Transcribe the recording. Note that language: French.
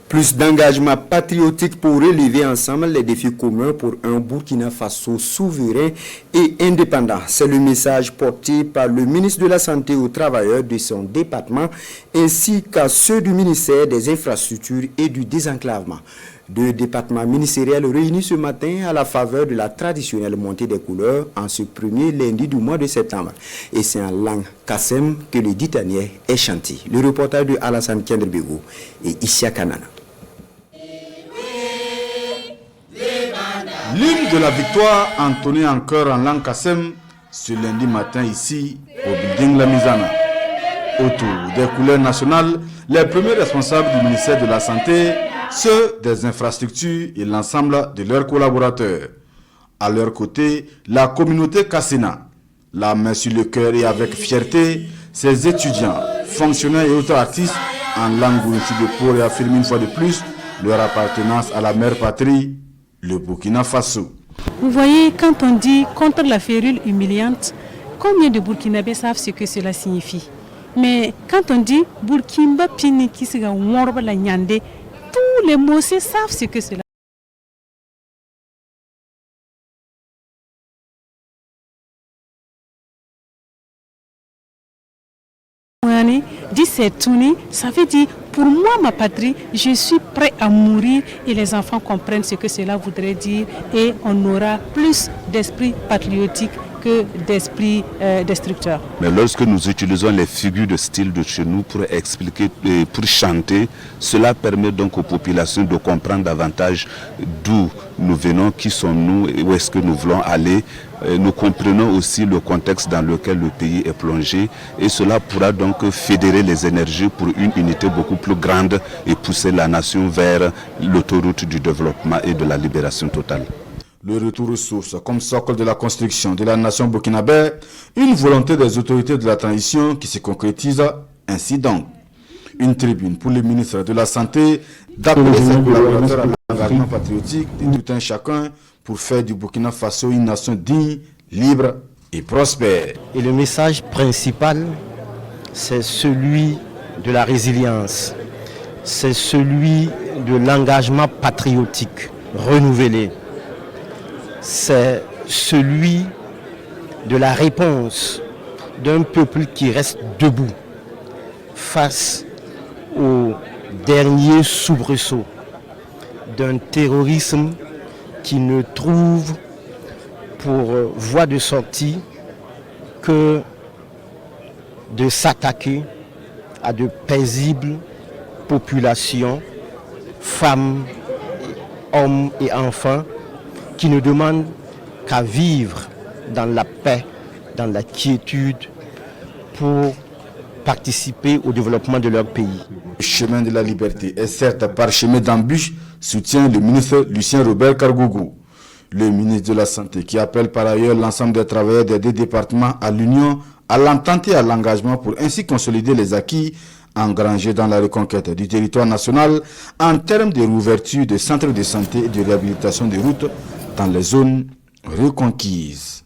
Plus d'engagement patriotique pour relever ensemble les défis communs pour un Burkina Faso souverain et indépendant. C'est le message porté par le ministre de la Santé aux travailleurs de son département ainsi qu'à ceux du ministère des Infrastructures et du Désenclavement. Deux départements ministériels réunis ce matin à la faveur de la traditionnelle montée des couleurs en ce premier lundi du mois de septembre. Et c'est en langue Kassem que le ditanier est chanté. Le reportage de Alassane Kendrbego et Isia Kanana. L'hymne de la victoire entonné en chœur en langue Kassem ce lundi matin ici au building La Mizana. Autour des couleurs nationales, les premiers responsables du ministère de la Santé, ceux des infrastructures et l'ensemble de leurs collaborateurs. À leur côté, la communauté Kassena, la main sur le cœur et avec fierté, ses étudiants, fonctionnaires et autres artistes en langue burundise pour réaffirmer une fois de plus leur appartenance à la mère patrie, le Burkina Faso. Vous voyez, quand on dit contre la férule humiliante, combien de Burkinabés savent ce que cela signifie? Mais quand on dit Burkina Pini Kisiga Worba la Nyande, tous les Mossés savent ce que cela dit c'est Touni, ça veut dire pour moi ma patrie, je suis prêt à mourir et les enfants comprennent ce que cela voudrait dire et on aura plus d'esprit patriotique que d'esprit destructeur. Mais lorsque nous utilisons les figures de style de chez nous pour expliquer, pour chanter, cela permet donc aux populations de comprendre davantage d'où nous venons, qui sommes-nous et où est-ce que nous voulons aller. Nous comprenons aussi le contexte dans lequel le pays est plongé et cela pourra donc fédérer les énergies pour une unité beaucoup plus grande et pousser la nation vers l'autoroute du développement et de la libération totale. Le retour aux sources comme socle de la construction de la nation burkinabé, une volonté des autorités de la transition qui se concrétise ainsi donc. Une tribune pour le ministre de la Santé d'appeler ses collaborateurs à l'engagement patriotique de tout un chacun pour faire du Burkina Faso une nation digne, libre et prospère. Et le message principal, c'est celui de la résilience, c'est celui de l'engagement patriotique renouvelé. C'est celui de la réponse d'un peuple qui reste debout face au dernier soubresaut d'un terrorisme qui ne trouve pour voie de sortie que de s'attaquer à de paisibles populations, femmes, hommes et enfants, qui ne demandent qu'à vivre dans la paix, dans la quiétude, pour participer au développement de leur pays. Le chemin de la liberté est certes parsemé d'embûches, soutient le ministre Lucien Robert Kargougou. Le ministre de la Santé qui appelle par ailleurs l'ensemble des travailleurs des deux départements à l'union, à l'entente et à l'engagement pour ainsi consolider les acquis engrangés dans la reconquête du territoire national en termes de réouverture des centres de santé et de réhabilitation des routes dans les zones reconquises.